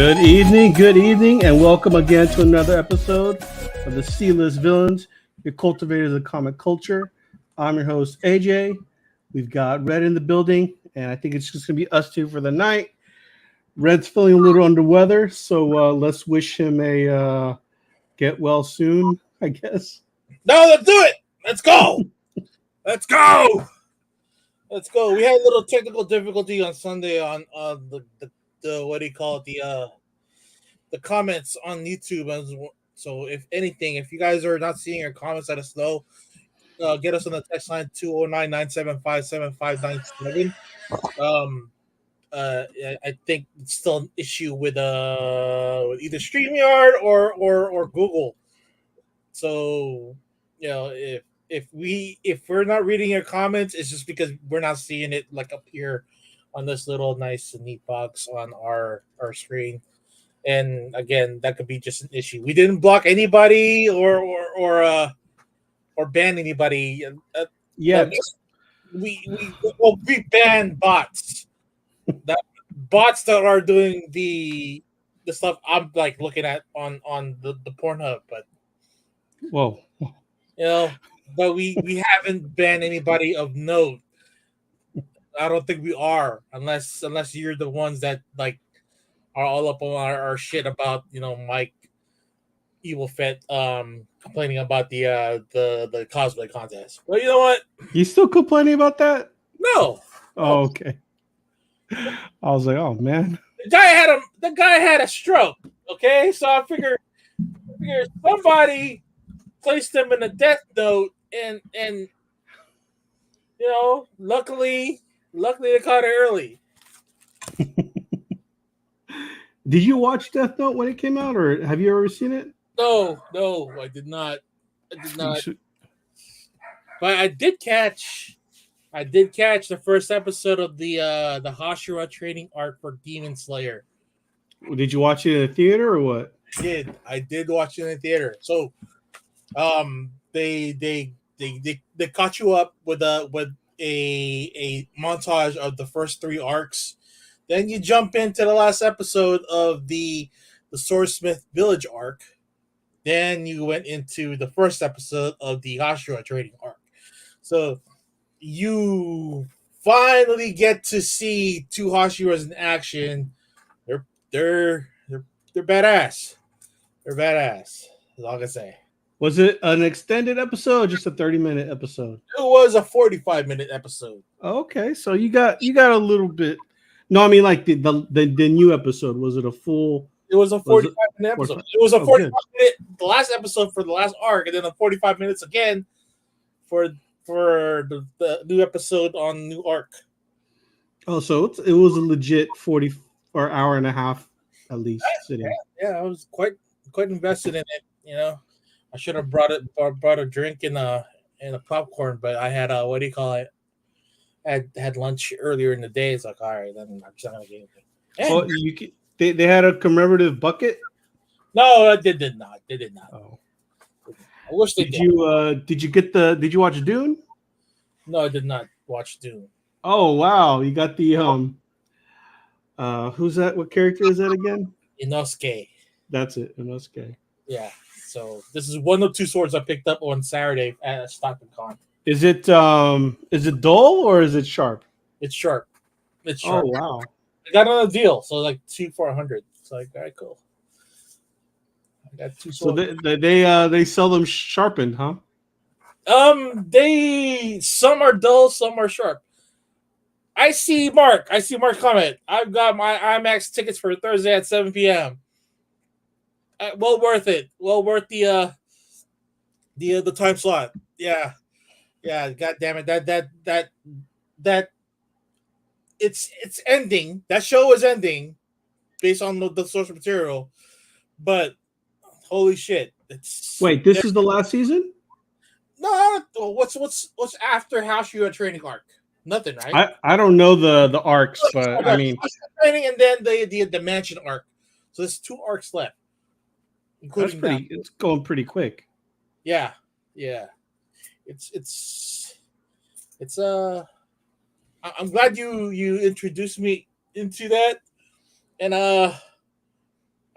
Good evening, and welcome again to another episode of the C-List Villains, your cultivators of comic culture. I'm your host, AJ. We've got Red in the building, and I think it's just going to be us two for the night. Red's feeling a little under weather, so let's wish him a get well soon, I guess. No, let's do it. Let's go. Let's go. Let's go. We had a little technical difficulty on Sunday on the what do you call it, the comments on YouTube. So if anything, if you guys are not seeing your comments, let us know. Get us on the text line 209-975-7597. Um I think it's still an issue with either StreamYard or Google. So if we're not reading your comments, it's just because we're not seeing it like up here on this little nice and neat box on our screen. And again, that could be just an issue. We didn't block anybody or ban anybody. Yeah, we banned bots. That bots that are doing the stuff I'm like looking at on the Pornhub, but whoa. but we haven't banned anybody of note. I don't think we are, unless you're the ones that like are all up on our shit about Mike Evil Fett complaining about the cosplay contest. Well, you know what? You still complaining about that? No. Oh, okay. I was like, oh man. The guy had a stroke. Okay, so I figured somebody placed him in a death note, and luckily they caught it early. Did you watch Death Note when it came out, or have you ever seen it? No, I did not. But I did catch the first episode of the Hashira training arc for Demon Slayer. Did you watch it in a theater or what? I did watch it in the theater. So they caught you up with a montage of the first three arcs. Then you jump into the last episode of the Swordsmith Village arc. Then you went into the first episode of the Hashira training arc. So you finally get to see two Hashiras in action. They're badass. They're badass. That's all I can say. Was it an extended episode or just a 30-minute episode? It was a 45-minute episode. Okay, so you got a little bit. No, I mean like the new episode. Was it a full? It was a 45-minute episode. It was a 45-minute. The last episode for the last arc, and then the 45 minutes again for the new episode on new arc. Oh, so it was a legit 40 or hour and a half at least sitting. Yeah, I was quite invested in it. I should have brought a drink and a popcorn, but I had what do you call it? I had lunch earlier in the day. It's like, all right, then I'm just not gonna get anything. Oh, they had a commemorative bucket? No, they did not. They did not. Oh. I wish they did. Did you watch Dune? No, I did not watch Dune. Oh wow, you got the who's that? What character is that again? Inosuke. That's it, Inosuke. Yeah. So this is one of two swords I picked up on Saturday at Stockton Con. Is it dull or is it sharp? It's sharp. It's sharp. Oh wow. I got on a deal, so like 2 for $100. So like, all right, cool. I got two swords. So they sell them sharpened, huh? Some are dull, some are sharp. I see Mark comment. I've got my IMAX tickets for Thursday at 7 p.m. Well worth it. Well worth the time slot. Yeah. God damn it. That it's ending. That show is ending based on the source material. But holy shit! Wait, this is the last season? No. What's after Hashira training arc? Nothing, right? I don't know the arcs, but I mean training and then the mansion arc. So there's 2 arcs left. Including it's going pretty quick. Yeah. It's I'm glad you introduced me into that. And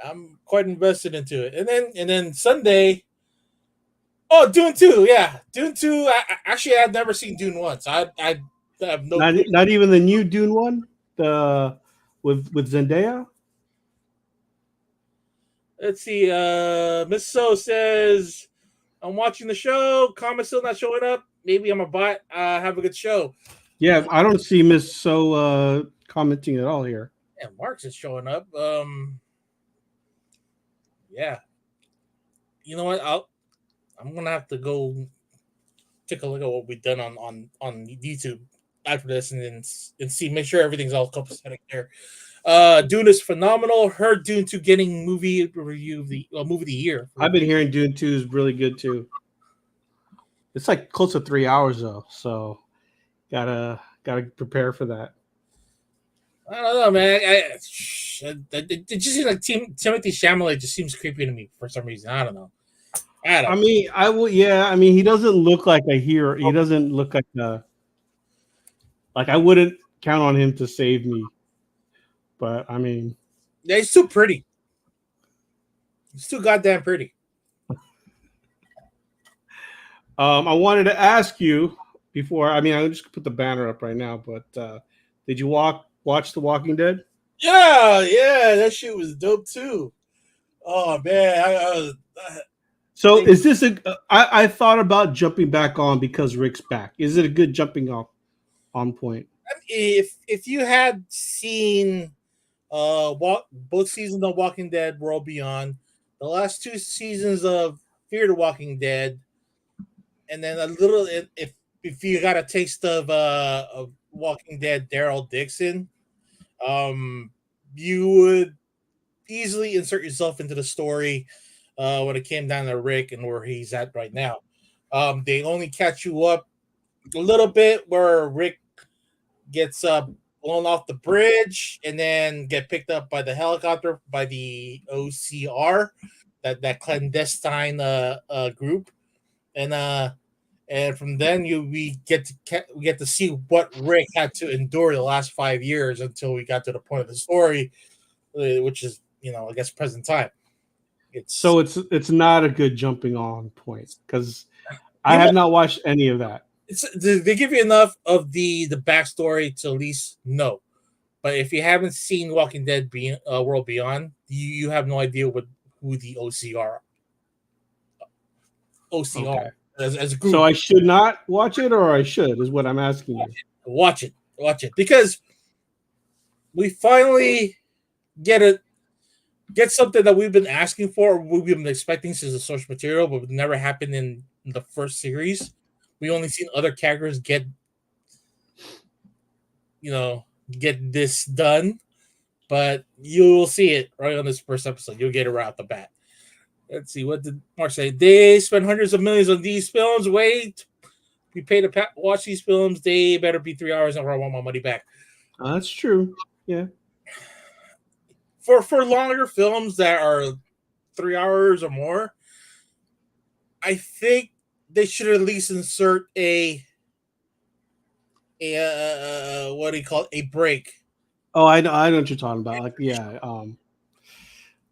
I'm quite invested into it. And then Sunday, oh, Dune 2, yeah, Dune 2. Actually, I've never seen Dune once. I have no Not clue. not even the new Dune one, the with Zendaya. Let's see. Miss So says, I'm watching the show. Comment's still not showing up. Maybe I'm a bot. Have a good show. Yeah, I don't see Miss So commenting at all here. Yeah, Mark's is showing up. Yeah. You know what? I'm gonna have to go take a look at what we've done on YouTube after this, and see, make sure everything's all copacetic there. Dune is phenomenal. Heard Dune 2 getting movie review of the movie of the year. I've been hearing Dune 2 is really good too. It's like close to 3 hours though, so gotta prepare for that. I don't know, man. It just seems like Timothy Chalamet just seems creepy to me for some reason. I don't know. I mean, I will. Yeah, I mean, he doesn't look like a hero. He doesn't look like a like I wouldn't count on him to save me. But I mean, Yeah, he's too pretty. He's too goddamn pretty. I wanted to ask you before. I mean, I just put the banner up right now. But did you watch The Walking Dead? Yeah, that shit was dope too. Oh man, So is this a? I thought about jumping back on because Rick's back. Is it a good jumping off on point? if you had seen both seasons of Walking Dead World Beyond, the last two seasons of Fear the Walking Dead, and then a little if you got a taste of Walking Dead Daryl Dixon, you would easily insert yourself into the story when it came down to Rick and where he's at right now. They only catch you up a little bit where Rick gets blown off the bridge and then get picked up by the helicopter by the OCR, that clandestine group, and from then we get to see what Rick had to endure the last 5 years until we got to the point of the story, which is, I guess, present time. It's not a good jumping on point because I have not watched any of that. They give you enough of the backstory to at least know, but if you haven't seen Walking Dead World Beyond, you have no idea who the OCR Okay. as a group. So I should not watch it, or I should, is what I'm asking you. Watch it, because we finally get something that we've been asking for, we've been expecting since the source material, but it never happened in the first series. We only seen other characters get this done, but you'll see it right on this first episode. You'll get it right out the bat. Let's see, what did Mark say? They spend hundreds of millions on these films. Wait, we pay to watch these films. They better be 3 hours, or I want my money back. That's true. Yeah. For longer films that are 3 hours or more, I think they should at least insert a what do you call it? A break. Oh, I know what you're talking about. Like, yeah, a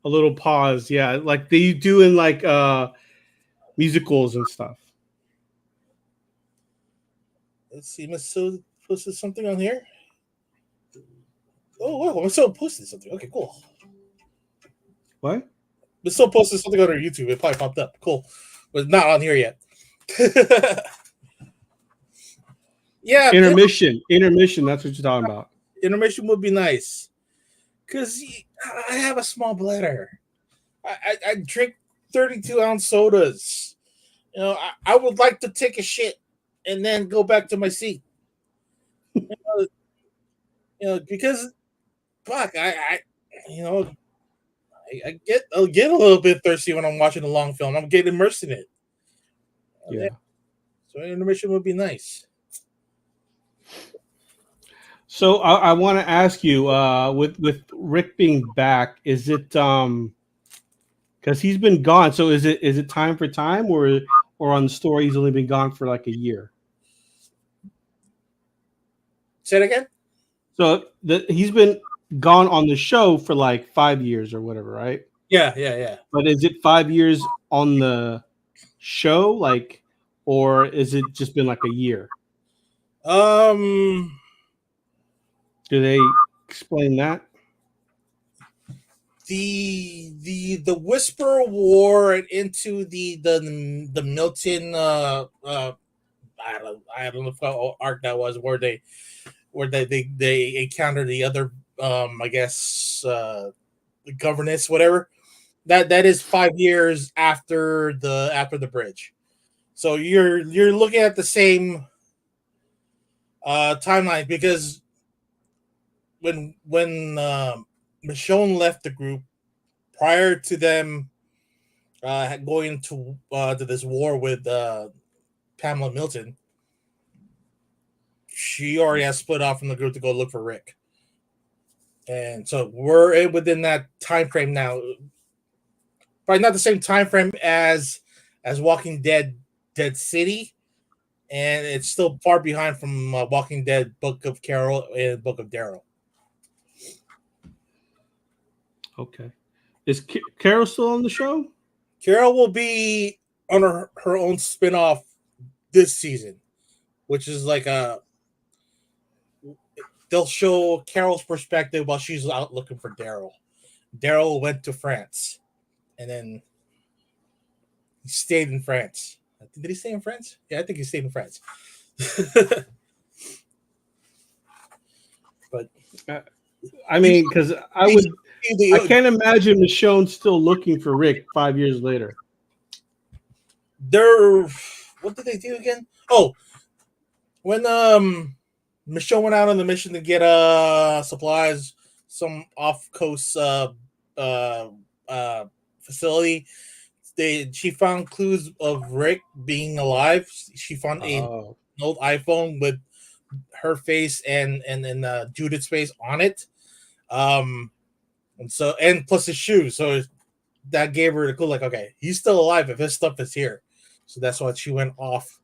little pause. Yeah, like they do in like musicals and stuff. Let's see, Miss So posted something on here. Oh wow, Miss So posted something. Okay, cool. What? Miss So posted something on her YouTube. It probably popped up. Cool, but not on here yet. Yeah, intermission. That's what you're talking about. Intermission would be nice, because I have a small bladder. I drink 32-ounce sodas. I would like to take a shit and then go back to my seat. Because fuck, I'll get a little bit thirsty when I'm watching a long film. I'm getting immersed in it. Yeah. So intermission would be nice. So I want to ask you, with Rick being back, is it because he's been gone? So is it time for time, or on the story he's only been gone for like a year? Say it again. So he's been gone on the show for like 5 years or whatever, right? Yeah. But is it 5 years on the show, like, or is it just been like a year? Um, Do they explain that? the Whisper War into the Milton I don't know what arc that was where they encountered the other I guess governess whatever that is 5 years after the bridge. So you're looking at the same timeline because when Michonne left the group prior to them going to this war with Pamela Milton, she already has split off from the group to go look for Rick, and so we're within that time frame now. Probably not the same time frame as Walking Dead Dead City, and it's still far behind from Walking Dead Book of Carol and Book of Daryl. Okay. Is Carol still on the show? Carol will be on her own spin-off this season, which is like they'll show Carol's perspective while she's out looking for Daryl. Daryl went to France, and then he stayed in France. Did he stay in France? Yeah, I think he stayed in France. But I mean, because I can't imagine Michonne still looking for Rick 5 years later. What did they do again? Oh, when Michonne went out on the mission to get supplies, some off coast facility. She found clues of Rick being alive. She found an old iPhone with her face and Judith's face on it. And so and plus his shoes. So that gave her the clue, like, okay, he's still alive if his stuff is here. So that's why she went off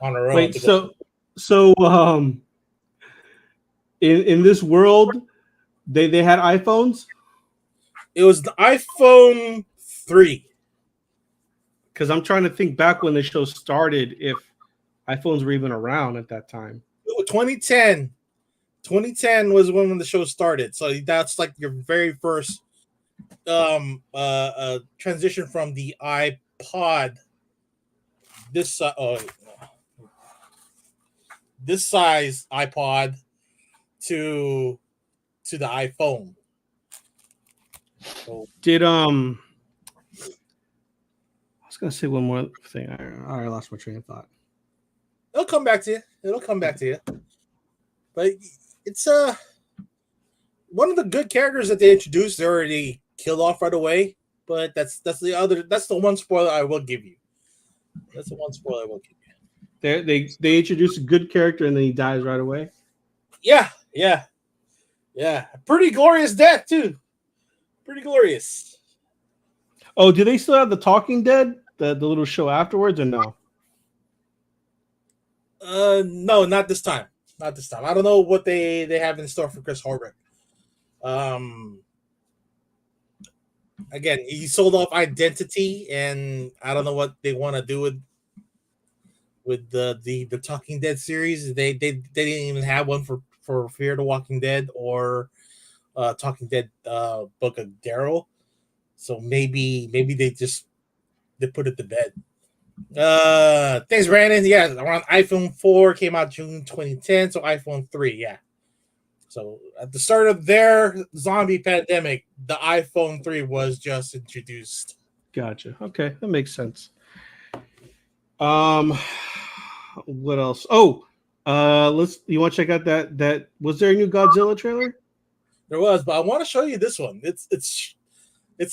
on her own. Wait, so in this world, they had iPhones? It was the iPhone 3. Because I'm trying to think back when the show started, if iPhones were even around at that time. 2010. 2010 was when the show started. So that's like your very first transition from the iPod this size iPod to the iPhone. So, did I was gonna say one more thing. I lost my train of thought. It'll come back to you. But it's one of the good characters that they introduced. They already killed off right away. But that's the one spoiler I will give you. That's the one spoiler I will give you. They introduce a good character and then he dies right away. Yeah. Pretty glorious death too. Pretty glorious. Oh, do they still have the Talking Dead, the little show afterwards, or no? No, not this time. Not this time. I don't know what they have in store for Chris Hardwick. Again, he sold off Identity, and I don't know what they want to do with the Talking Dead series. They didn't even have one for Fear the Walking Dead or Talking Dead Book of Daryl. So maybe they put it to bed. Thanks, Brandon. Yeah, around iPhone 4 came out June 2010, so iPhone 3, yeah. So at the start of their zombie pandemic, the iPhone 3 was just introduced. Gotcha. Okay, that makes sense. What else? Oh, you want to check out that was there a new Godzilla trailer? There was, but I want to show you this one. It's I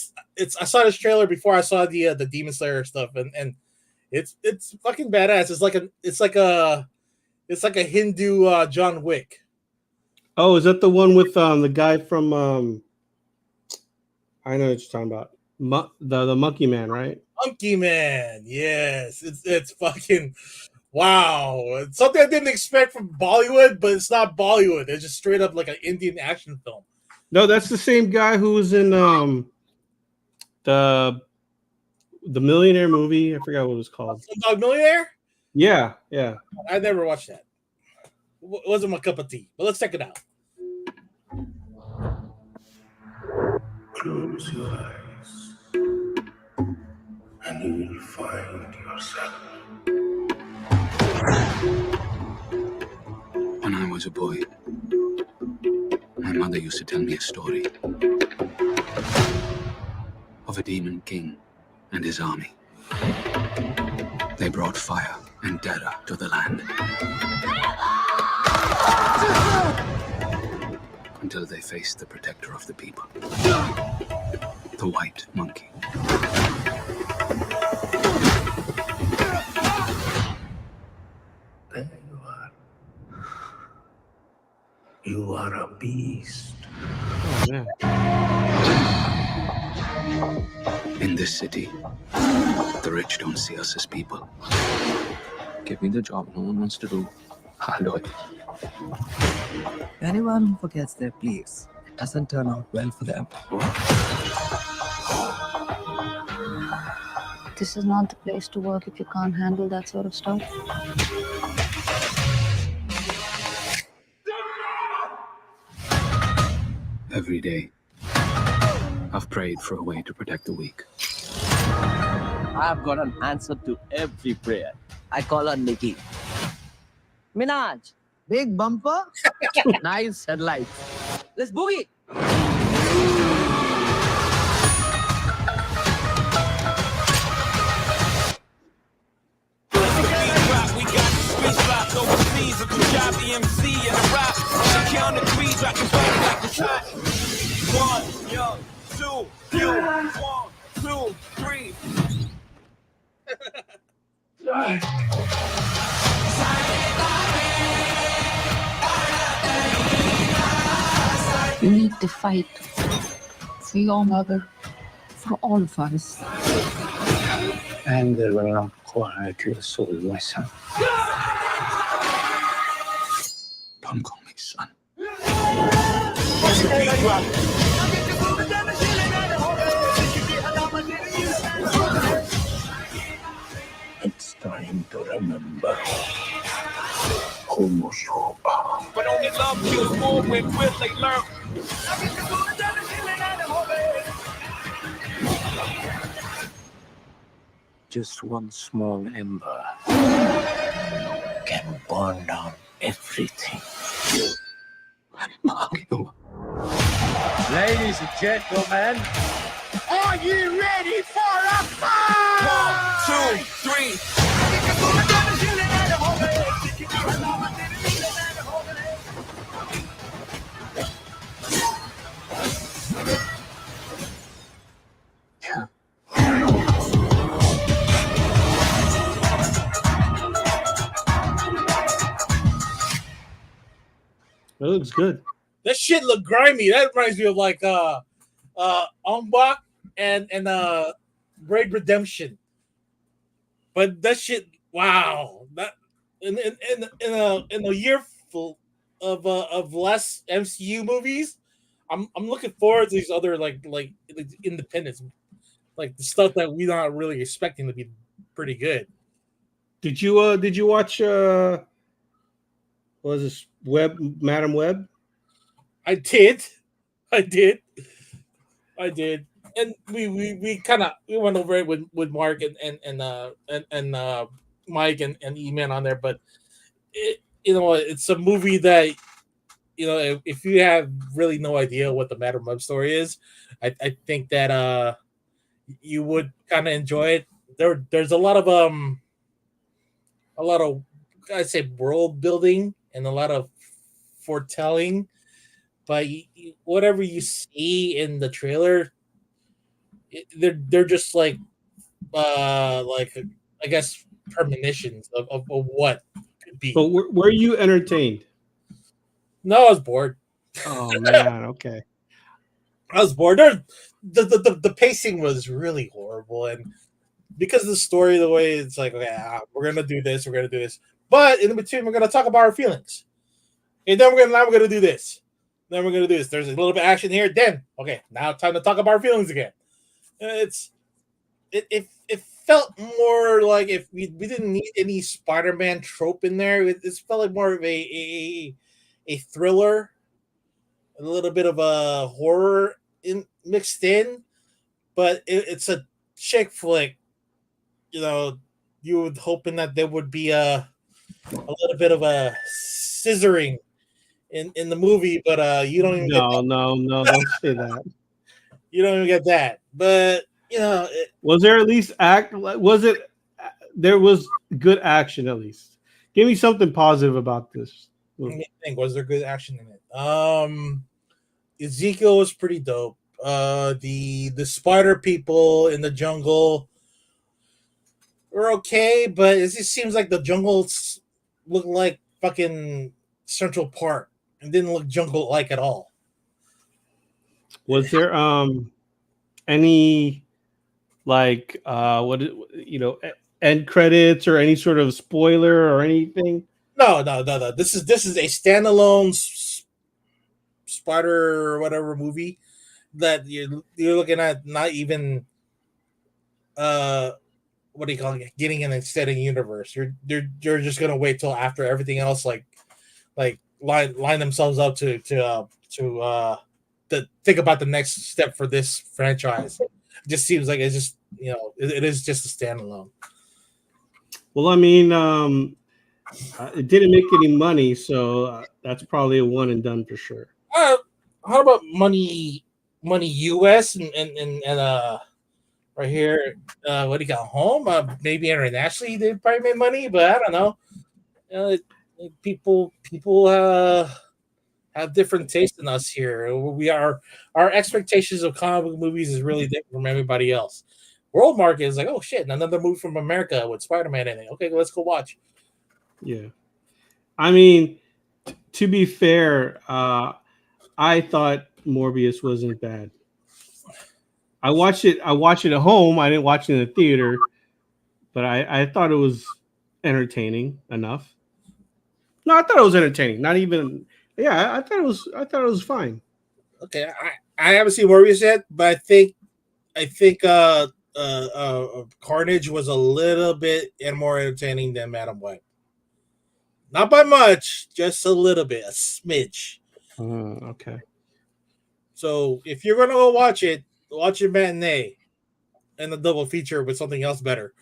saw this trailer before I saw the Demon Slayer stuff, and it's fucking badass. It's like a Hindu John Wick. Oh, is that the one with the guy from I know what you're talking about. The Monkey Man, right? Monkey Man, yes. It's fucking wow. It's something I didn't expect from Bollywood, but it's not Bollywood. It's just straight up like an Indian action film. No, that's the same guy who was in The Millionaire movie. I forgot what it was called. Slumdog Millionaire? Yeah. I never watched that. Wasn't my cup of tea. But let's check it out. Close your eyes, and you will find yourself. When I was a boy, my mother used to tell me a story of a demon king and his army. They brought fire and terror to the land. Until they faced the protector of the people, the white monkey. There you are. You are a beast. Oh man. In this city, the rich don't see us as people. Give me the job no one wants to do. I'll do it. Anyone who forgets their place, it doesn't turn out well for them. This is not the place to work if you can't handle that sort of stuff. Every day, I've prayed for a way to protect the weak. I've got an answer to every prayer. I call her Nikki. Minaj, big bumper, nice headlights. Let's boogie. You need to fight for your mother, for all of us. Anger will not quiet your soul, my son. Don't call me son. It's time to remember who you are. But only love kills more when will they learn. Just one small ember can burn down everything. Mario. Ladies and gentlemen, are you ready for a fight? 1, 2, 3. Yeah. That looks good. That shit look grimy. That reminds me of like Ombak and Braid Redemption. But that shit, wow. That in a year full of less MCU movies, I'm looking forward to these other like independents, like the stuff that we're not really expecting to be pretty good. Did you watch what was this Madam Web? I did. And we kind of went over it with Mark and Mike and E-Man on there, but it's a movie that if you have really no idea what the Madam Web story is, I think that you would kind of enjoy it. There's a lot of I'd say world building and a lot of foretelling, but whatever you see in the trailer, they're just like I guess premonitions of what could be. But were you entertained? No, I was bored. Oh man, okay. I was bored. The pacing was really horrible, and because of the story, the way it's like, okay, we're gonna do this, but in between, we're gonna talk about our feelings, and then we're gonna do this, then we're gonna do this. There's a little bit of action here, then okay, now time to talk about our feelings again. It felt more like if we didn't need any Spider-Man trope in there. It felt like more of a thriller, a little bit of a horror mixed in, but it's a chick flick. You know, you would hoping that there would be a little bit of a scissoring in the movie, but you don't even get that. No, don't say that. You don't even get that. But Was there at least was it there was good action at least? Give me something positive about this let movie. me think. Was there good action in it? Ezekiel was pretty dope. The spider people in the jungle were okay, but it just seems like the jungles look like fucking Central Park and didn't look jungle like at all. Was there any like end credits or any sort of spoiler or anything? No. This is a standalone spider or whatever movie that you're looking at. Not even what do you call it? Getting an extended universe. You're just gonna wait till after everything else like line themselves up to think about the next step for this franchise. It just seems like it's just it is just a standalone. Well, I mean, it didn't make any money, so that's probably a one and done for sure. How about money US and right here, what do you got home? Maybe internationally they probably made money, but I don't know. People have different tastes than us here. Our expectations of comic book movies is really different from everybody else. World market is like, oh shit, another movie from America with Spider-Man in it. Okay, let's go watch. Yeah, I mean, to be fair, I thought Morbius wasn't bad. I watched it at home. I didn't watch it in the theater, but I thought it was entertaining enough. No, I thought it was entertaining. Not even. Yeah, I thought it was fine. Okay, I haven't seen Morbius yet, but I think Carnage was a little bit and more entertaining than Madam Web. Not by much, just a little bit, a smidge. Okay. So if you're gonna go watch it matinee and a double feature with something else better.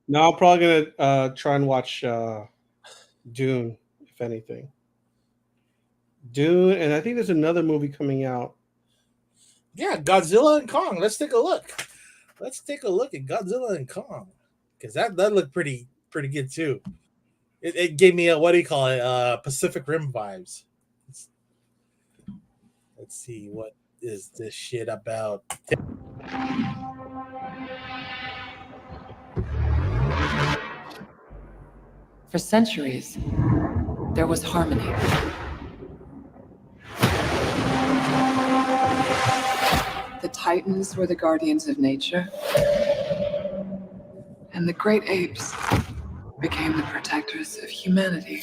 No, I'm probably gonna try and watch Dune, if anything. Dune, and I think there's another movie coming out. Yeah, Godzilla and Kong. Let's take a look. Let's take a look at Godzilla and Kong, because that looked pretty good too. It gave me a Pacific Rim vibes. Let's see, what is this shit about? For centuries, there was harmony. The Titans were the guardians of nature, and the great apes became the protectors of humanity.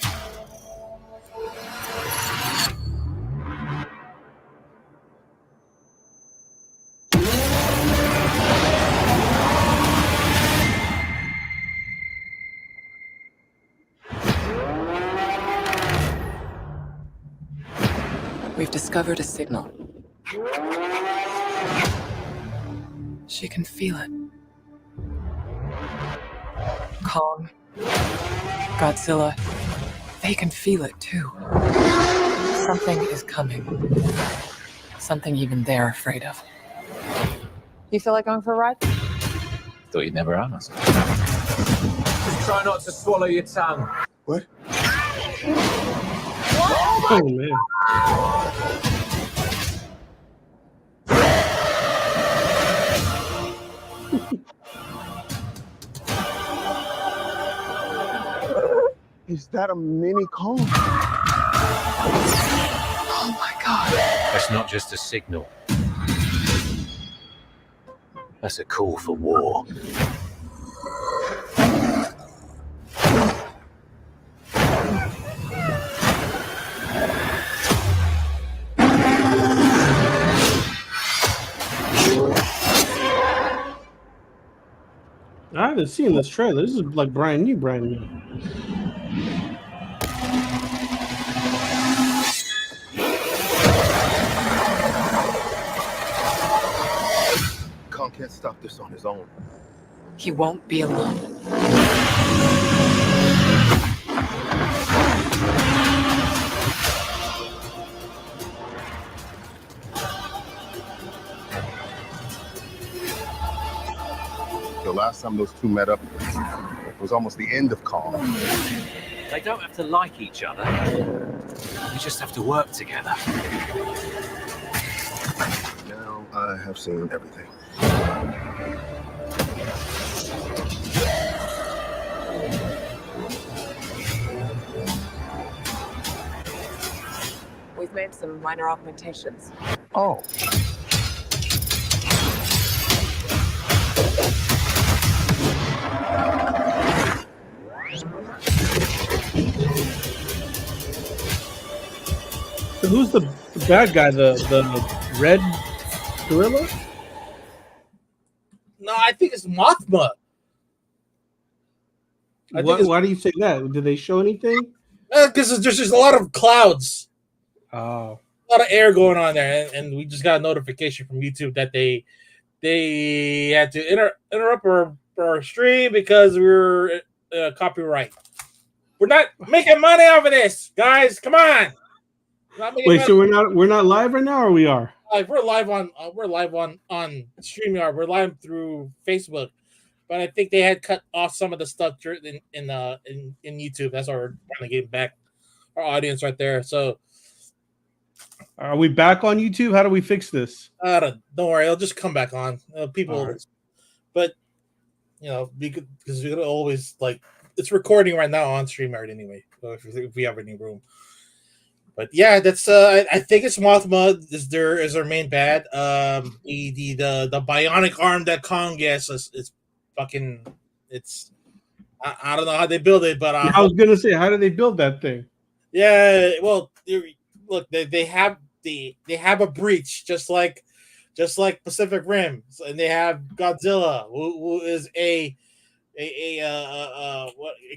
We've discovered a signal. She can feel it. Kong, Godzilla, they can feel it too. Something is coming. Something even they're afraid of. You feel like going for a ride? Thought you'd never ask. Just try not to swallow your tongue. What? Oh man. Is that a mini Kong? Oh my god. That's not just a signal. That's a call for war. I haven't seen this trailer. This is like brand new. Kong can't stop this on his own. He won't be alone. The last time those two met up was almost the end of Kong. They don't have to like each other. They just have to work together. Now I have seen everything. We've made some minor augmentations. Oh. So who's the bad guy? The red gorilla? No, I think it's Mothma. Why do you say that? Did they show anything? Because there's just a lot of clouds, Oh, a lot of air going on there, and we just got a notification from YouTube that they had to interrupt our stream because we were copyright. We're not making money off of this, guys. Come on. wait. So we're not live right now, or we are? We're live on StreamYard. We're live through Facebook, but I think they had cut off some of the stuff in YouTube. That's why we're trying to get back our audience right there. So, Are we back on YouTube? How do we fix this? don't worry, it'll just come back on. People, right. But because we could always it's recording right now on StreamYard anyway. So if we have any room. But yeah, that's I think it's Mothma is their main bad. The bionic arm that Kong gets is fucking. It's I don't know how they build it, but I was gonna say, how do they build that thing? Yeah, well, look, they have a breach just like Pacific Rim, and they have Godzilla, who is a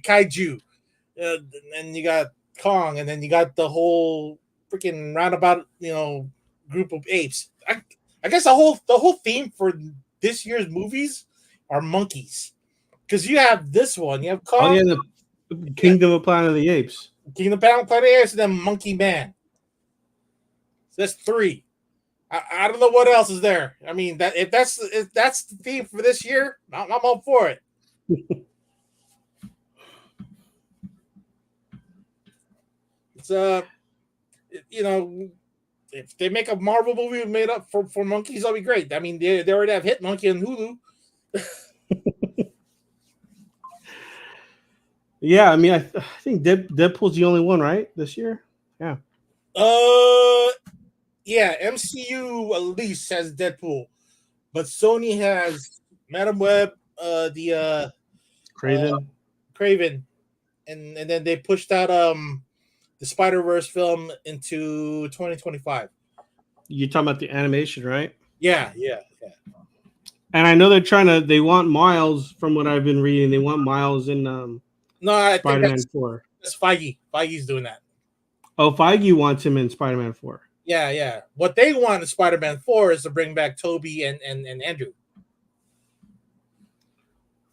kaiju, and you got Kong, and then you got the whole freaking roundabout, group of apes. I guess the whole theme for this year's movies are monkeys, because you have this one, you have Kong, Oh yeah, the Kingdom of Planet of the Apes. Kingdom of Planet of the Apes, and then Monkey Man. So that's 3. I don't know what else is there. I mean, if that's the theme for this year, I'm all for it. It's if they make a Marvel movie made up for monkeys, that'll be great. I mean, they already have Hit Monkey and Hulu. Yeah, I mean, I think Deadpool's the only one, right, this year? Yeah. Yeah, MCU at least has Deadpool, but Sony has Madam Web, the Craven, and then they pushed out the Spider-Verse film into 2025. You're talking about the animation, right? Yeah. And I know they want Miles, from what I've been reading. They want Miles in No, I Spider-Man think 4. that's Feige. Feige's doing that. Oh, Feige wants him in Spider-Man 4. Yeah. What they want in Spider-Man 4 is to bring back Toby and Andrew.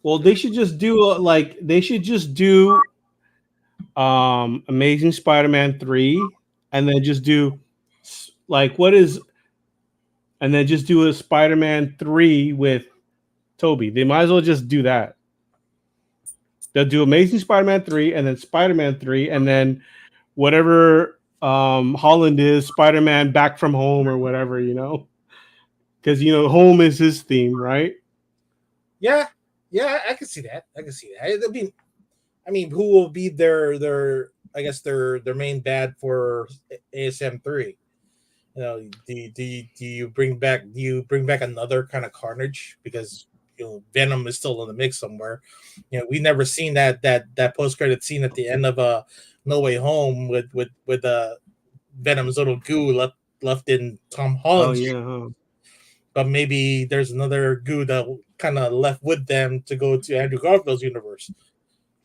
Well, they should just do Amazing Spider-Man 3, and then just do and then just do a Spider-Man 3 with Toby. They might as well just do that. They'll do Amazing Spider-Man 3 and then Spider-Man 3 and then whatever Holland is, Spider-Man Back from Home or whatever, because home is his theme, right? Yeah, I can see that. I mean, who will be their main bad for ASM 3? Do you bring back another kind of Carnage, because Venom is still in the mix somewhere. We never seen that post-credit scene at the end of No Way Home with Venom's little goo left in Tom Holland. Oh yeah. Huh. but maybe there's another goo that kind of left with them to go to Andrew Garfield's universe.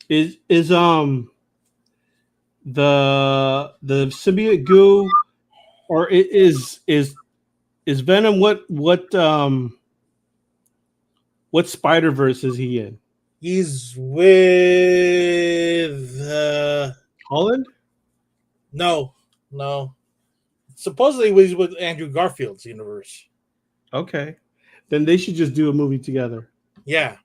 Is the symbiote goo, or is Venom what Spider-Verse is he in? He's with Holland? no. Supposedly he's with Andrew Garfield's universe. Okay, then they should just do a movie together. Yeah.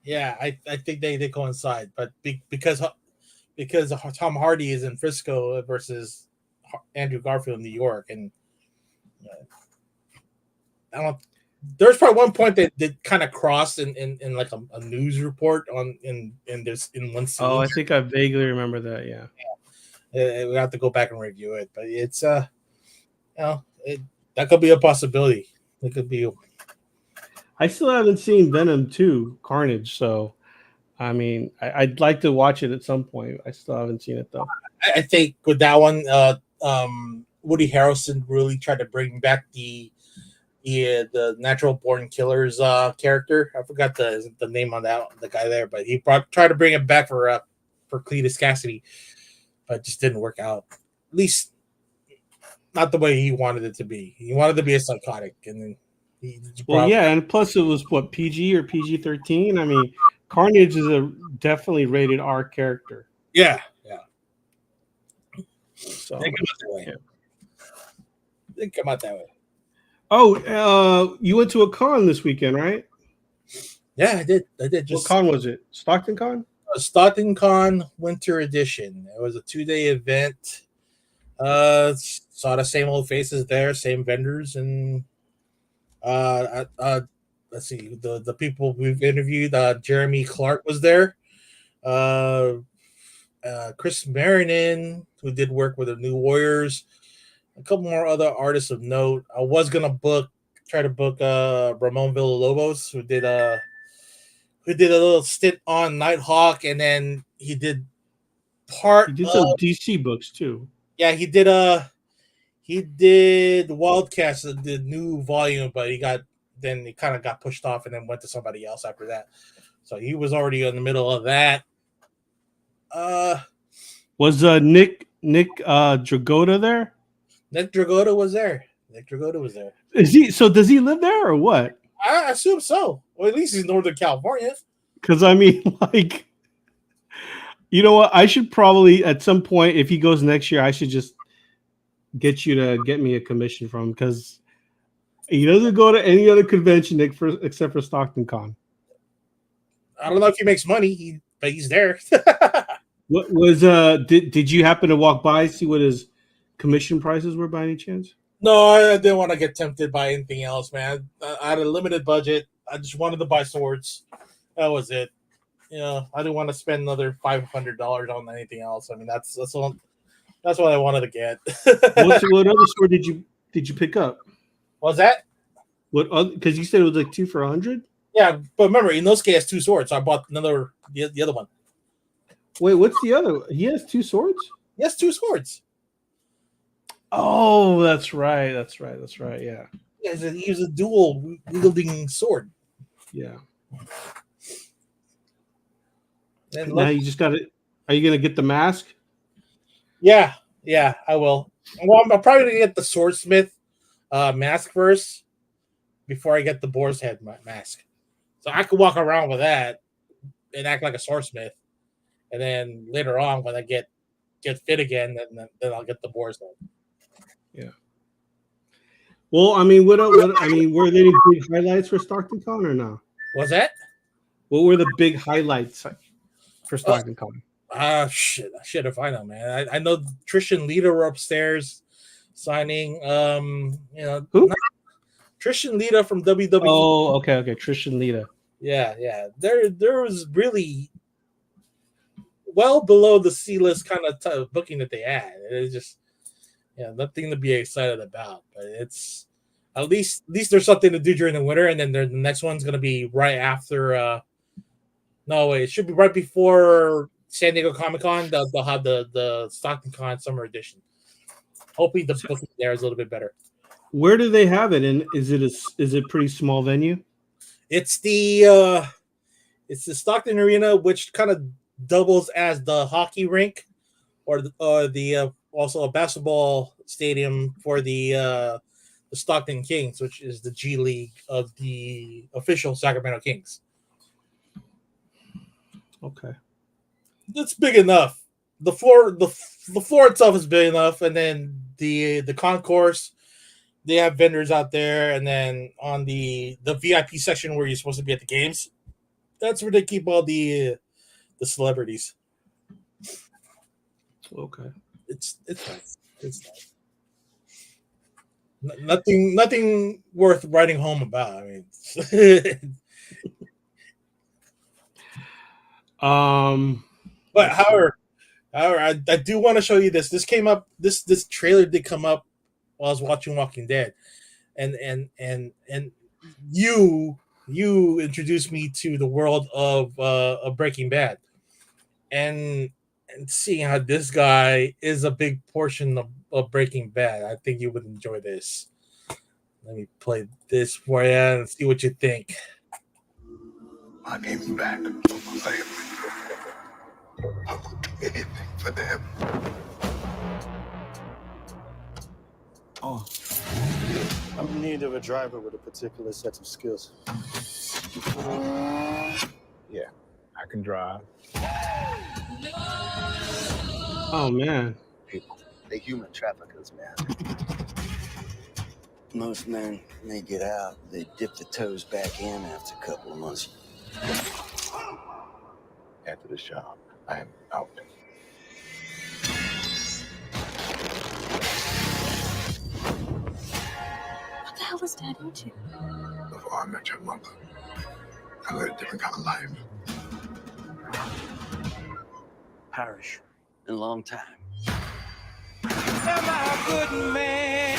Yeah, I think they coincide, but because Tom Hardy is in Frisco versus Andrew Garfield in New York, and I don't. There's probably one point that kind of crossed in like a news report in one scene. Oh, I think I vaguely remember that. Yeah. We have to go back and review it, but it's that could be a possibility. It could be. I still haven't seen Venom 2 Carnage, so I mean, I'd like to watch it at some point. I still haven't seen it though. I think with that one, Woody Harrelson really tried to bring back the Natural Born Killers character. I forgot the name on the guy there, but he tried to bring it back for Cletus Cassidy, but it just didn't work out. At least not the way he wanted it to be. He wanted to be a psychotic, and then and plus it was what, PG or PG-13. I mean, Carnage is a definitely rated R character. Yeah. So They come out that way. Oh, you went to a con this weekend, right? Yeah, I did. What con was it? Stockton Con? Stockton Con Winter Edition. It was a 2-day event. Saw the same old faces there, same vendors, and let's see, the people we've interviewed. Jeremy Clark was there. Chris Marinin, who did work with the New Warriors. A couple more other artists of note. I was gonna try to book Ramon Villalobos, who did a little stint on Nighthawk, and then he did some DC books too. Yeah, he did Wildcats, the new volume, but he kind of got pushed off and then went to somebody else after that. So he was already in the middle of that. Was Nick Dragotta there? Nick Dragotta was there. Is he? So does he live there or what? I assume so. Well, at least he's Northern California. Because I mean, like, you know what? I should probably at some point, if he goes next year, I should just get you to get me a commission from him, because he doesn't go to any other convention except for Stockton Con. I don't know if he makes money, but he's there. What was did you happen to walk by, see what his commission prices were by any chance? No, I didn't want to get tempted by anything else, man. I had a limited budget. I just wanted to buy swords. That was it. I didn't want to spend another $500 on anything else. I mean, that's what I wanted to get. What other sword did you pick up? What was that? Because you said it was like 2 for $100. Yeah, but remember, Inosuke has 2 swords, so I bought the other one. Wait, what's the other? He has 2 swords? He has 2 swords. Oh, that's right. Yeah. Yeah, he was a dual wielding sword. Yeah. And now you just got it. Are you gonna get the mask? Yeah, I will. Well, I'm probably gonna get the swordsmith mask first before I get the boar's head mask. So I could walk around with that and act like a swordsmith, and then later on, when I get fit again, then I'll get the boar's head. Yeah. Well, I mean, what I mean, were there any big highlights for Stockton Con or no? What's that? What were the big highlights for Stockton Con? Shit, I should have found out, man. I know Trish and Lita were upstairs signing. Who? Trish and Lita from WWE. Oh, okay, Trish and Lita. Yeah. There was really well below the C-list kind of booking that they had. It was just nothing to be excited about. But it's at least there's something to do during the winter, and then the next one's gonna be right after. No, wait, it should be right before San Diego Comic-Con. They'll have the Stockton Con Summer Edition. Hopefully the booking there is a little bit better. Where do they have it? And is it pretty small venue? It's the Stockton Arena, which kind of doubles as the hockey rink, or the also a basketball stadium for the Stockton Kings, which is the G League of the official Sacramento Kings. Okay. It's big enough. The floor itself is big enough, and then the concourse, they have vendors out there, and then on the VIP section where you're supposed to be at the games, that's where they keep all the celebrities. Okay. It's nice. It's nice. Nothing worth writing home about. I mean, but however, I do want to show you this. This came up. This trailer did come up while I was watching Walking Dead, and you introduced me to the world of Breaking Bad, and seeing how this guy is a big portion of Breaking Bad. I think you would enjoy this. Let me play this for you and see what you think. I came back for my family. I would do anything for them. Oh. I'm in need of a driver with a particular set of skills. Yeah, I can drive. Oh man. People, they human traffickers, man. Most men, when they get out, they dip their toes back in after a couple of months. After the job, I am out. What the hell was Dad into? Before I met your mother, I led a different kind of life. Parish, in a long time. Am I a good man?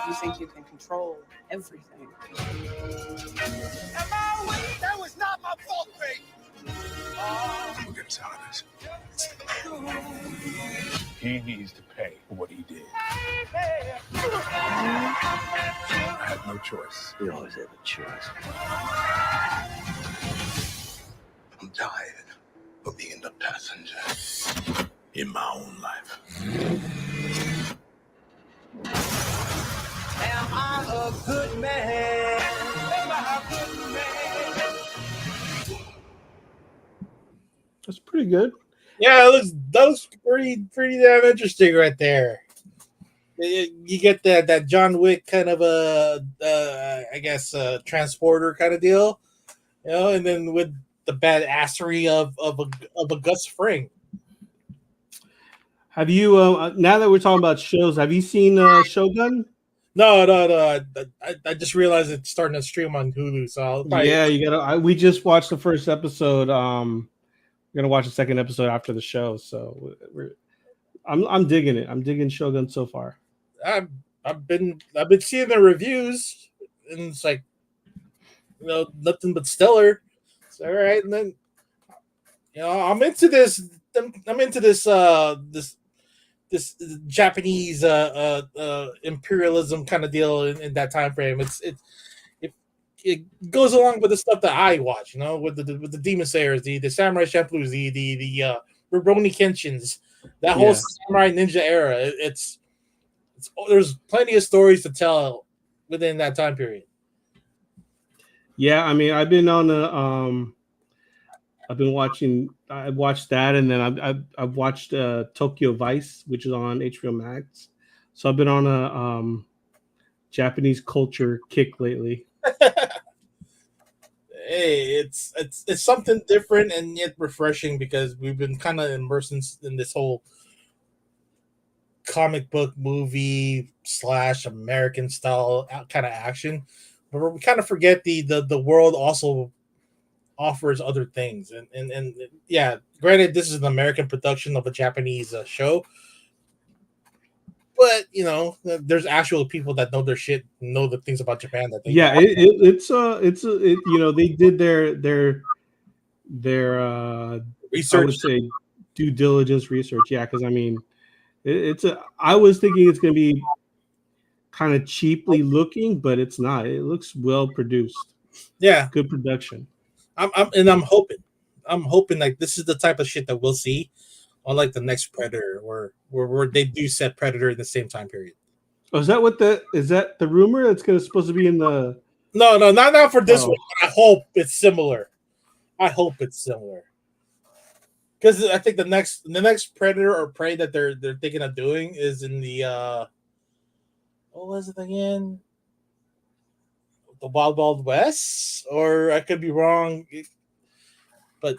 You think you can control everything. That was not my fault, babe. We'll get us out of this. He needs to pay for what he did. I had no choice. We always have a choice. I'm tired of being the passenger in my own life. Am I a good man? Am I a good man? That's pretty good. Yeah, that looks pretty damn interesting right there. You get that John Wick kind of I guess transporter kind of deal, and then with the badassery of a Gus Fring. Have you now that we're talking about shows, have you seen Shogun? No. I just realized it's starting to stream on Hulu, so Yeah, you gotta. We just watched the first episode. We're gonna watch the second episode after the show. So I'm digging it. I'm digging Shogun so far. I've been seeing the reviews, and it's like, nothing but stellar. It's all right, and then I'm into this. I'm into this this Japanese imperialism kind of deal in that time frame. It goes along with the stuff that I watch, with the Demon Slayers, the Samurai Champloo's, the Rurouni Kenshins, that whole Samurai Ninja era. It's there's plenty of stories to tell within that time period. Yeah, I mean, I've been watching. I watched that, and then I've watched Tokyo Vice, which is on HBO Max. So I've been on a Japanese culture kick lately. Hey, it's something different and yet refreshing, because we've been kind of immersed in this whole comic book movie / American style kind of action, but we kind of forget the world also offers other things, and yeah, granted, this is an American production of a Japanese show, but there's actual people that know their shit, know the things about Japan that they they did their research. I would say due diligence research. Yeah, because I mean, It's a. I was thinking it's going to be kind of cheaply looking, but it's not. It looks well produced. Yeah, good production. I'm hoping like this is the type of shit that we'll see on like the next Predator, where they do set Predator in the same time period. Oh, is that the rumor that's supposed to be in the? No, not for this one. I hope it's similar. Because I think the next Predator or Prey that they're thinking of doing is in the what was it again? The Wild Wild West, or I could be wrong, but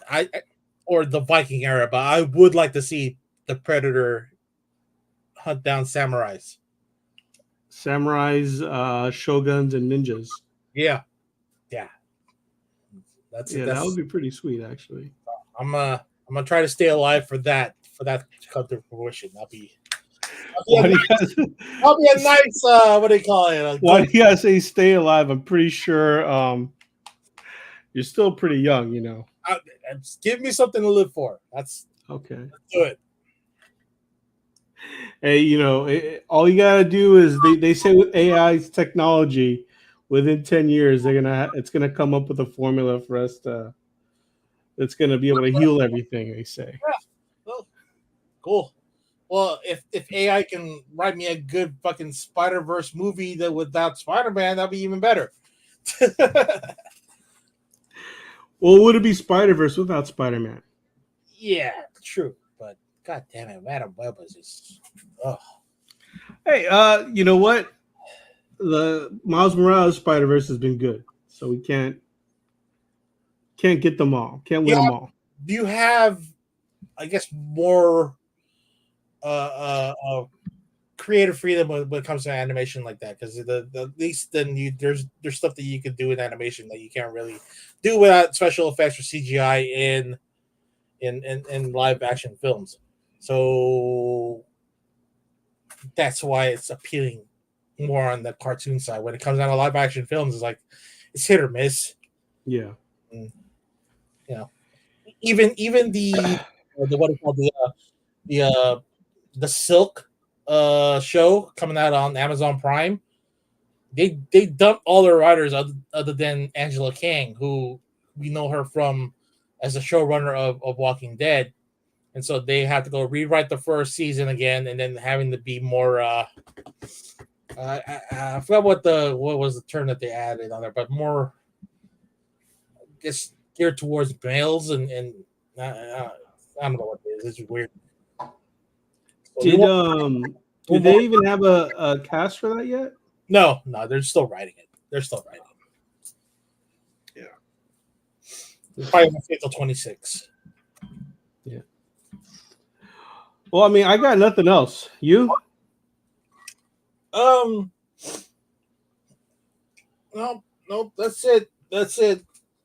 or the Viking era. But I would like to see the Predator hunt down samurais, shoguns, and ninjas. Yeah. That would be pretty sweet, actually. I'm gonna try to stay alive for that to come to fruition. That'll be a nice what do you call it? Why do you gotta say stay alive? I'm pretty sure you're still pretty young, you know. Give me something to live for. That's okay. Let's do it. Hey, you know, all you gotta do is they say with AI's technology, within 10 years it's gonna come up with a formula for us that's gonna be able to heal everything. They say. Yeah. Well, cool. Well, if AI can write me a good fucking Spider-Verse movie that without Spider-Man, that'd be even better. Well, would it be Spider-Verse without Spider-Man? Yeah, true. But god damn it, Madam Web was just Hey, you know what? The Miles Morales Spider-Verse has been good, so we can't get them all. Can't win them all. Do you have, I guess, more creative freedom when it comes to animation like that? Because at least then there's stuff that you could do in animation that you can't really do without special effects or CGI in live action films. So that's why it's appealing more on the cartoon side. When it comes down to live action films, it's hit or miss. Yeah. You know, even the what is called the Silk show coming out on Amazon Prime, they dumped all their writers other than Angela Kang, who we know her from as a showrunner of Walking Dead, and so they had to go rewrite the first season again, and then having to be more I forgot what was the term that they added on there, but more just geared towards males and I don't know what it is. It's weird. So did they even have a cast for that yet? No, they're still writing it. Yeah. It's probably going to stay till 26. Yeah. Well, I mean, I got nothing else. You? No, that's it.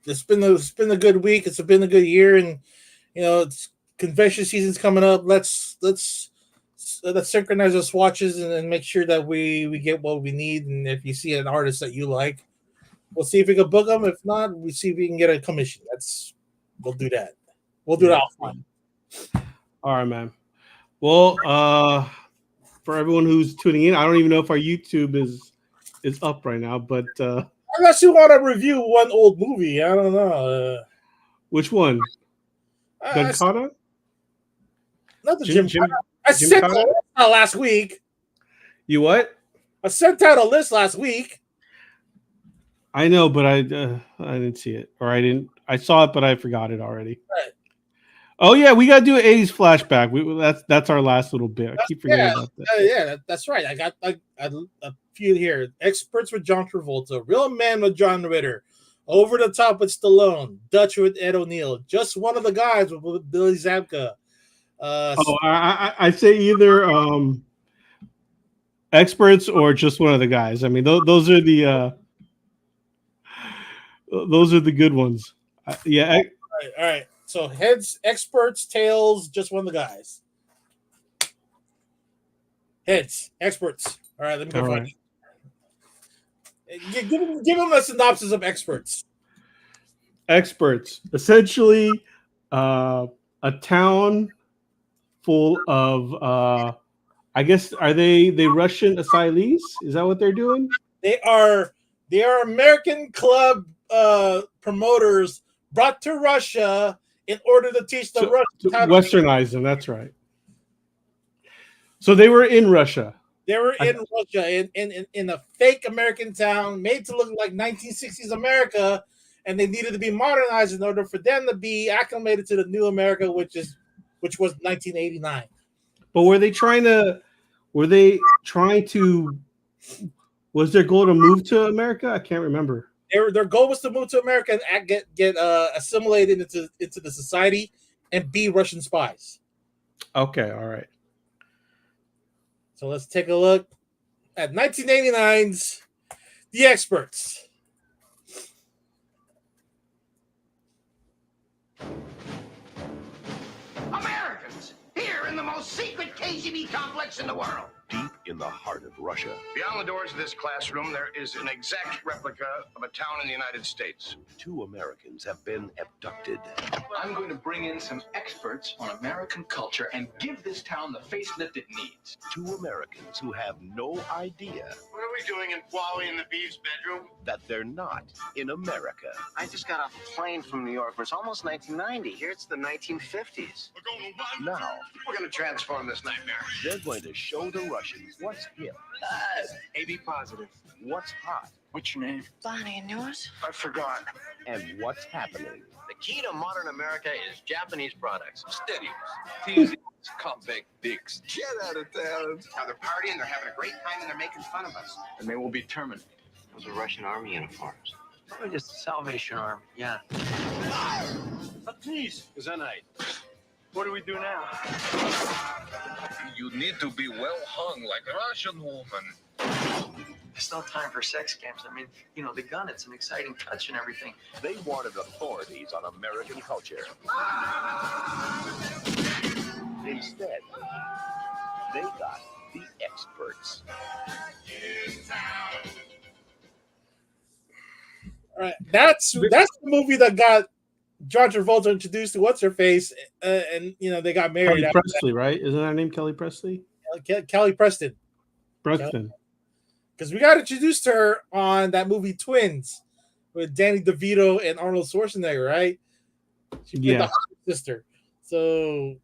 It's been a good week. It's been a good year, and you know, it's convention season's coming up. Let's synchronize our swatches and make sure that we get what we need. And if you see an artist that you like, we'll see if we can book them. If not, we see if we can get a commission. We'll do that. We'll do that offline. All right, man. Well, for everyone who's tuning in, I don't even know if our YouTube is up right now, but unless you want to review one old movie, I don't know. Which one? Gymkhana? Not the Gymkhana. I sent out last week. You what? I sent out a list last week. I know, but I didn't see it, or I saw it, but I forgot it already. Right. Oh yeah, we gotta do an 80s flashback. That's our last little bit. I keep forgetting about that. That's right. I got a few here. Experts with John Travolta, Real Man with John Ritter, Over the Top with Stallone, Dutch with Ed O'Neill, Just One of the Guys with Billy Zabka. I say either experts or just one of the guys. I mean, those are the good ones. Yeah. All right. So heads, experts, tails, just one of the guys. Heads, experts. All right, let me go find it. Give them a synopsis of experts. Experts, essentially, a town full of I guess are they Russian asylees? Is that what they're doing? They are American club promoters brought to Russia in order to teach the Russians To how to westernize them. That's right. So they were in Russia. They were in Russia in a fake American town made to look like 1960s America, and they needed to be modernized in order for them to be acclimated to the new America, which was 1989. But were they trying to? Was their goal to move to America? I can't remember. Their goal was to move to America and get assimilated into the society and be Russian spies. Okay, all right. So let's take a look at 1989's The Experts. Americans, here in the most secret KGB complex in the world. Deep in the heart of Russia. Beyond the doors of this classroom, there is an exact replica of a town in the United States. 2 Americans have been abducted. I'm going to bring in some experts on American culture and give this town the facelift it needs. 2 Americans who have no idea What are we doing in Wally and the Beef's bedroom? that they're not in America. I just got off a plane from New York. It's almost 1990. Here it's the 1950s. Now, We're going to transform this nightmare. they're going to show the Russians what's hip, AB positive. what's hot, What's your name? Bonnie and yours? I forgot. and what's happening. The key to modern America is Japanese products. Steady. Teasy. Compact dicks. Get out of town. Now they're partying, they're having a great time, and they're making fun of us. And they will be terminated. Those are Russian army uniforms. Probably just the Salvation Army. Yeah. Please, Zanite. What do we do now? You need to be well hung like a Russian woman. There's no time for sex games. I mean, the gun, it's an exciting touch and everything. They wanted authorities on American culture. Instead, they got the experts. All right, that's the movie that got John Travolta introduced to what's her face, and they got married. Kelly Presley, right? Isn't her name Kelly Presley? Kelly Preston. Preston. Because we got introduced to her on that movie Twins with Danny DeVito and Arnold Schwarzenegger, right? She played the sister. So,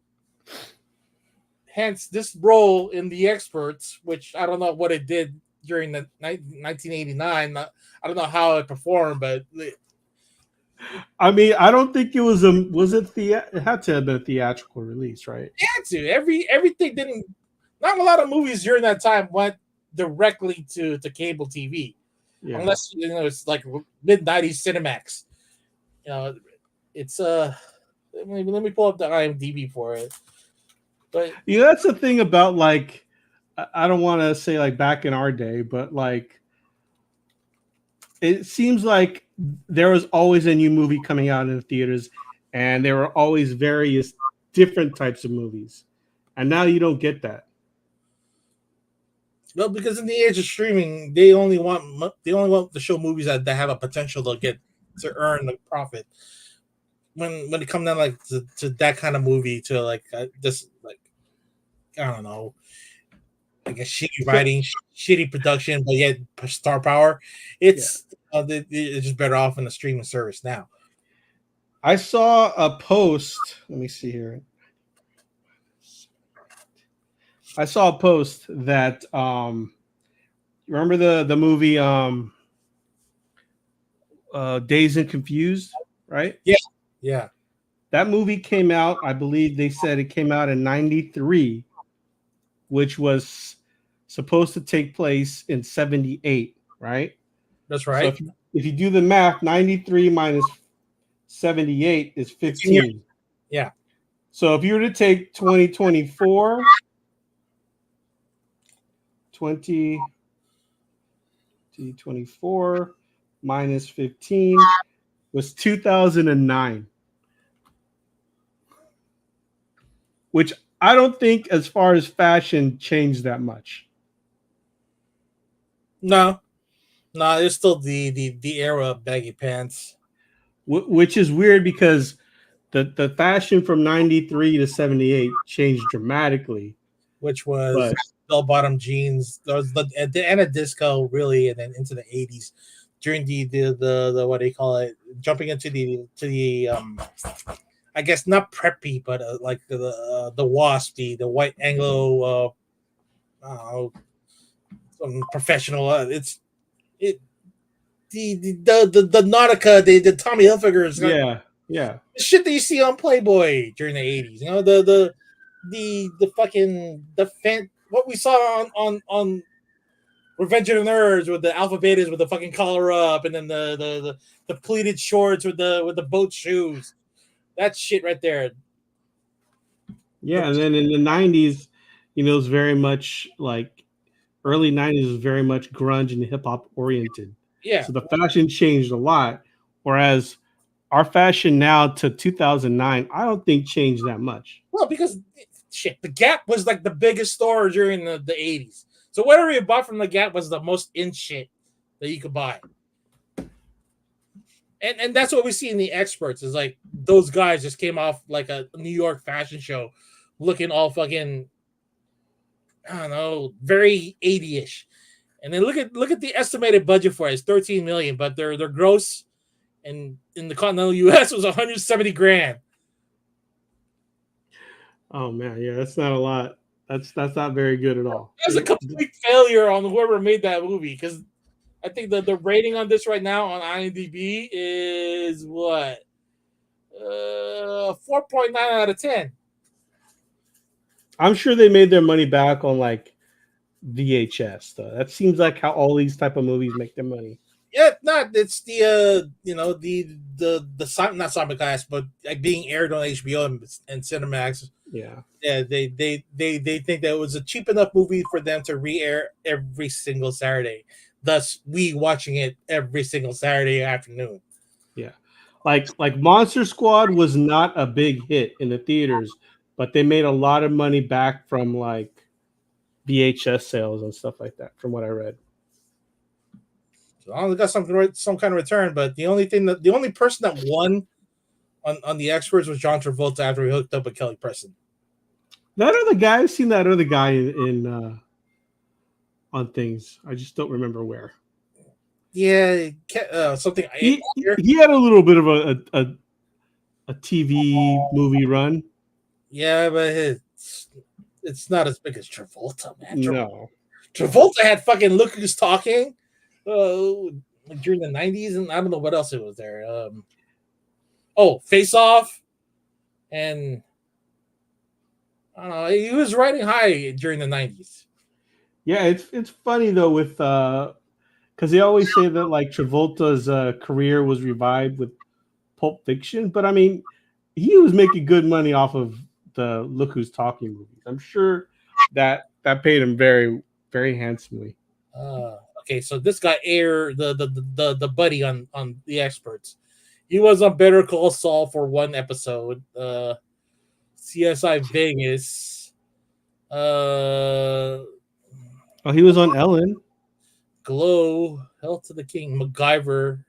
hence this role in The Experts, which I don't know what it did during the 1989. I don't know how it performed, but I mean, I don't think it was it had to have been a theatrical release, right? it had to. Everything didn't. Not a lot of movies during that time went directly to cable TV, unless it's like mid-90s Cinemax. It's let me pull up the IMDb for it. But that's the thing about, like, I don't want to say like back in our day, but like it seems like there was always a new movie coming out in the theaters, and there were always various different types of movies, and now you don't get that. Well, because in the age of streaming, they only want to show movies that have a potential to earn a profit. When it comes down like to that kind of movie, to like just like I don't know, like a shitty writing, shitty production, but yet star power, it's just better off in the streaming service now. I saw a post. Let me see here. I saw a post that remember the movie Dazed and Confused, right? Yeah. That movie came out, I believe they said it came out in 93, which was supposed to take place in 78, right? That's right. So if you do the math, 93 minus 78 is 15. Yeah. So if you were to take 2024 2024 minus 15 was 2009, which I don't think as far as fashion changed that much. No, it's still the era of baggy pants, which is weird because the fashion from 93 to 78 changed dramatically. Which was bell-bottom jeans. Those at the end of disco, really, and then into the 80s during the what do you call it? Jumping into the I guess not preppy, but like the WASP, the white Anglo, I don't know, some professional. It's it the Nautica, the Tommy Hilfigers. Yeah. The shit that you see on Playboy during the 80s. You know, the fucking what we saw on Revenge of the Nerds with the Alpha Betas with the fucking collar up, and then the pleated shorts with the boat shoes. That shit right there. Yeah, and then in the 90s, it was very much like early 90s was very much grunge and hip hop oriented. Yeah. So the fashion changed a lot, whereas our fashion now to 2009, I don't think changed that much. Well, because shit, the Gap was like the biggest store during the 80s. So whatever you bought from the Gap was the most in shit that you could buy. And that's what we see in the experts is like those guys just came off like a New York fashion show looking all fucking, I don't know, very 80-ish. And then look at the estimated budget for it. It's 13 million, but their gross and in the continental US was 170 grand. Oh man, yeah, that's not a lot. That's not very good at all. That's a complete failure on whoever made that movie because I think the rating on this right now on IMDb is what 4.9 out of 10. I'm sure they made their money back on like VHS. Though. That seems like how all these type of movies make their money. Yeah, it's the not simulcast, but like being aired on HBO and Cinemax. Yeah. They think that it was a cheap enough movie for them to re-air every single Saturday. Thus, we watching it every single Saturday afternoon. Yeah, like Monster Squad was not a big hit in the theaters, but they made a lot of money back from like VHS sales and stuff like that. From what I read, so I only got some kind of return. But the only person that won on the experts was John Travolta after he hooked up with Kelly Preston. That other guy, I've seen that other guy in on things. I just don't remember where. Yeah, something. He had a little bit of a TV movie run. Yeah, but it's not as big as Travolta, man. No. Travolta had fucking Look Who's Talking during the 90s, and I don't know what else it was there. Face Off, and I don't know. He was riding high during the 90s. Yeah, it's funny though with because they always say that like Travolta's career was revived with Pulp Fiction, but I mean he was making good money off of the Look Who's Talking movies. I'm sure that paid him very, very handsomely. Okay, so this guy the buddy on the experts. He was on Better Call Saul for one episode. CSI Vegas. He was on Ellen. Glow, Hell to the King, MacGyver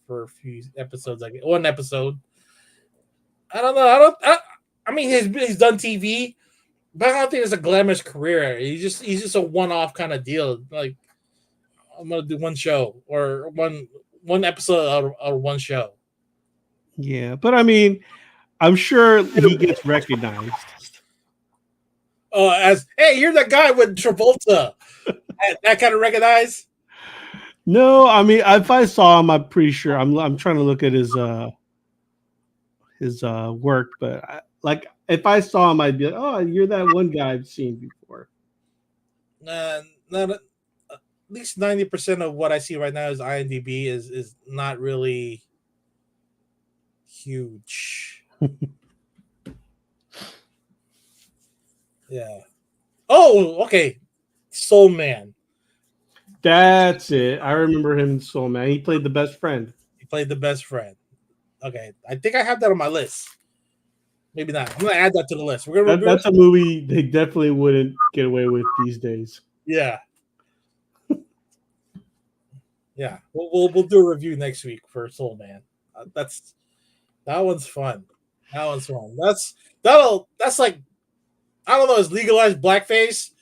for a few episodes. Like one episode. I don't know. I mean, he's done TV, but I don't think it's a glamorous career. He's just a one-off kind of deal. Like I'm gonna do one show or one episode or one show. Yeah, but I mean, I'm sure he gets recognized. As hey, you're that guy with Travolta. That kind of recognize? No, I mean, if I saw him, I'm pretty sure. I'm trying to look at his work, but if I saw him, I'd be like, oh, you're that one guy I've seen before. Not at least 90% of what I see right now is IMDb is not really huge. Yeah. Oh, okay. Soul Man. That's it. I remember him in Soul Man. He played the best friend. Okay. I think I have that on my list. Maybe not. I'm going to add that to the list. That's a movie they definitely wouldn't get away with these days. Yeah. Yeah. We'll do a review next week for Soul Man. That one's fun. That's like, I don't know, it's legalized blackface,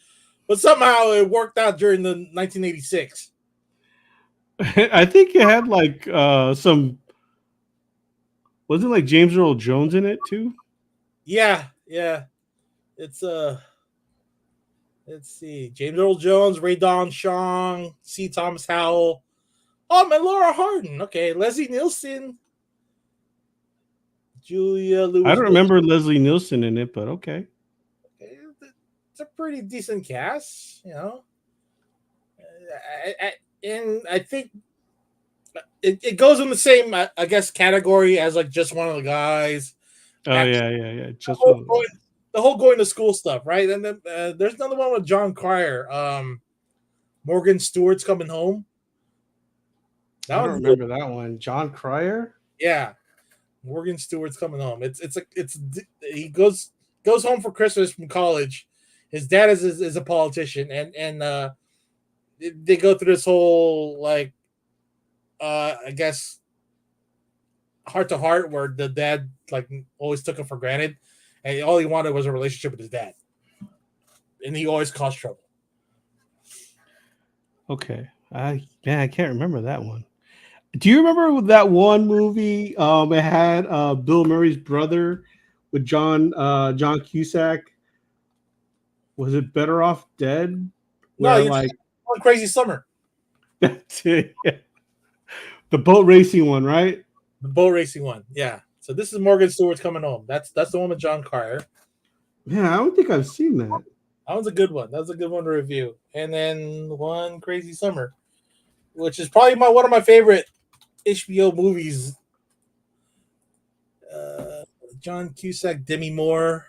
but somehow it worked out during the 1986. I think it had like some. Wasn't like James Earl Jones in it too? Yeah. It's let's see, James Earl Jones, Ray Don Chong, C. Thomas Howell. Oh, man, Laura Harden. Okay, Leslie Nielsen, Julia Louis. I don't remember Leslie Nielsen in it, but okay. It's a pretty decent cast, you know. I think it goes in the same, I guess, category as like Just One of the Guys. Oh yeah. Just the whole going to school stuff, right? And then there's another one with John Cryer. Morgan Stewart's Coming Home. I don't remember that one. John Cryer? Yeah. Morgan Stewart's Coming Home. He goes home for Christmas from college. His dad is a politician, and they go through this whole like I guess heart to heart where the dad like always took him for granted, and all he wanted was a relationship with his dad, and he always caused trouble. Okay, I can't remember that one. Do you remember that one movie? It had Bill Murray's brother with John Cusack. Was it Better Off Dead? No, like One Crazy Summer. That's it. Yeah. The boat racing one, right? The boat racing one, yeah. So this is Morgan Stewart's Coming Home. That's the one with John Cryer. Yeah, I don't think I've seen that. That one's a good one. That's a good one to review. And then One Crazy Summer, which is probably one of my favorite HBO movies. John Cusack, Demi Moore.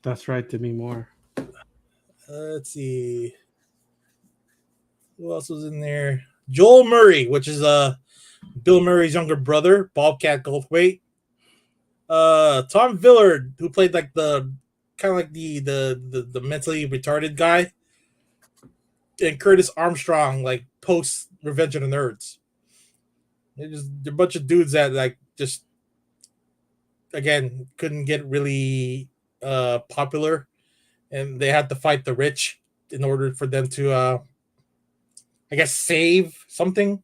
That's right, Demi Moore. Let's see. Who else was in there? Joel Murray, which is Bill Murray's younger brother, Bobcat Goldthwait. Tom Villard, who played like the mentally retarded guy, and Curtis Armstrong, like post Revenge of the Nerds. They're a bunch of dudes that like just again couldn't get really popular, and they had to fight the rich in order for them to I guess save something.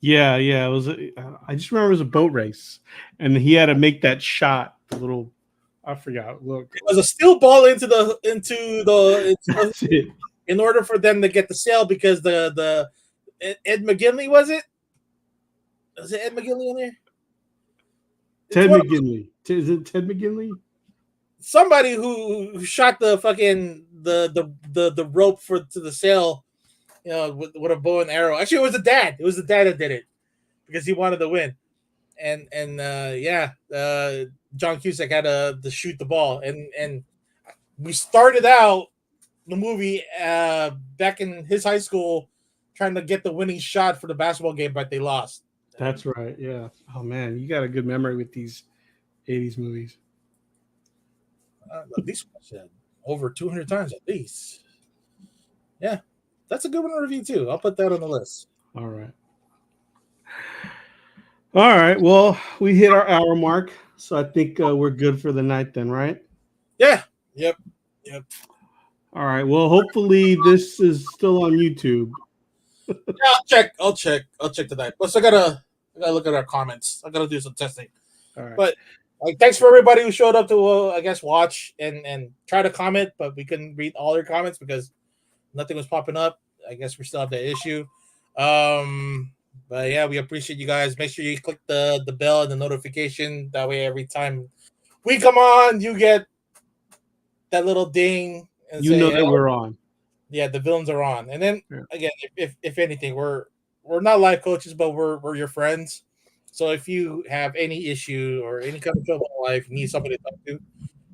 Yeah. It was. I just remember it was a boat race, and he had to make that shot. The little, I forgot. Look, it was a steel ball into the That's it. in order for them to get the sail, because the Ed McGinley, was it Ed McGinley in there? Ted McGinley. Is it Ted McGinley? Somebody who shot the fucking the rope to the sail, you know, with a bow and arrow. Actually, it was the dad. It was the dad that did it because he wanted to win. And John Cusack had to shoot the ball, and we started out the movie back in his high school trying to get the winning shot for the basketball game, but they lost. That's right. Yeah. Oh man, you got a good memory with these 80s movies. At least over 200 times at least. Yeah, that's a good one to review too. I'll put that on the list. All right. Well, we hit our hour mark, so I think we're good for the night then, right? Yeah. Yep. All right. Well, hopefully this is still on YouTube. Yeah, I'll check tonight. Plus, I gotta look at our comments. I gotta do some testing. All right. But like, thanks for everybody who showed up to I guess watch and try to comment, but we couldn't read all their comments because nothing was popping up. I guess we still have that issue. But yeah, we appreciate you guys. Make sure you click the bell and the notification. That way, every time we come on, you get that little ding. And You know that we're on. Yeah, the villains are on. And then again, if anything, we're not life coaches, but we're your friends. So if you have any issue or any kind of trouble in life, you need somebody to talk to,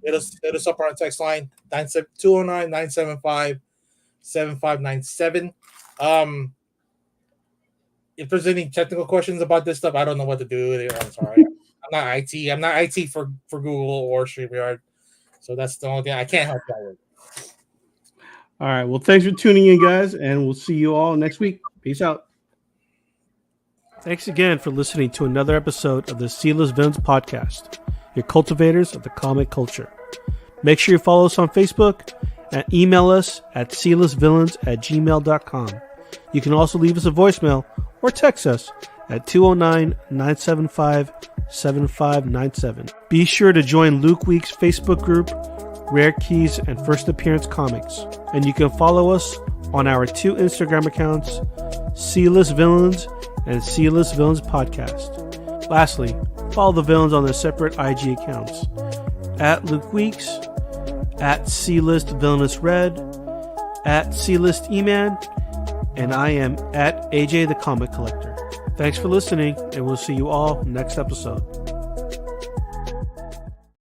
hit us up on our text line 209-975-7597. If there's any technical questions about this stuff, I don't know what to do. I'm sorry. I'm not IT. I'm not IT for Google or StreamYard. So that's the only thing I can't help that with. All right. Well, thanks for tuning in, guys, and we'll see you all next week. Peace out. Thanks again for listening to another episode of the Sealess Villains Podcast, your cultivators of the comic culture. Make sure you follow us on Facebook and email us at clisvillains@gmail.com. You can also leave us a voicemail or text us at 209-975-7597. Be sure to join Luke Week's Facebook group, Rare Keys and First Appearance Comics. And you can follow us on our 2 Instagram accounts, C-List Villains and C-List Villains Podcast. Lastly, follow the villains on their separate IG accounts, at Luke Weeks, at C-List Villainous Red, at C-List E-Man, and I am at AJ the Comic Collector. Thanks for listening, and we'll see you all next episode.